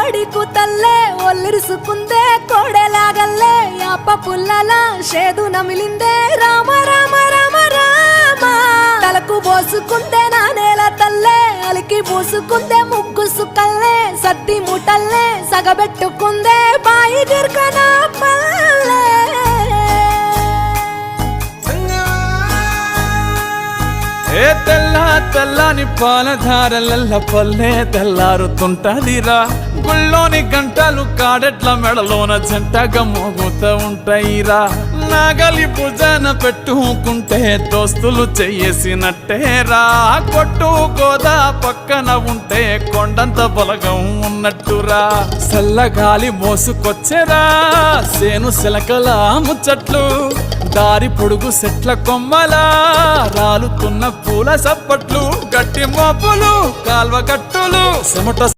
కోడి కూతల్లే ఒల్లిరుసుకుందే కోడెలాగల్లే యాప పుల్లల షేదు నమిలిందే రామ రామ రామ రామ తలకు పోసుకుందే నా నేల తల్లే అలికి పూసుకుందే ముగ్గు సుక్కల్లే సద్ది ముటల్లే సగబెట్టుకుందే బాయి గిర్కన పల్లె ఏ తెల్ల తెల్లని పాలధారలల్ల పల్లె తెల్లారుతుంటదిరా గుళ్ళోని గంటలు కాడెట్ల మెడలోన జంటగా మోగుతూ ఉంటాయిరా నాగలి భుజాన పెట్టుకుంటే దోస్తులు చెయ్యేసినట్టేరా కొట్టు గోదా పక్కన ఉంటే కొండంత బలగం ఉన్నట్టురా చల్లగాలి మోసుకొచ్చెరా సేను సిలకల ముచ్చట్లు దారి పొడుగు సెట్ల కొమ్మలా రాలుతున్న పూల సప్పట్లు గట్టి మోపులు కాల్వ గట్టులు చెమట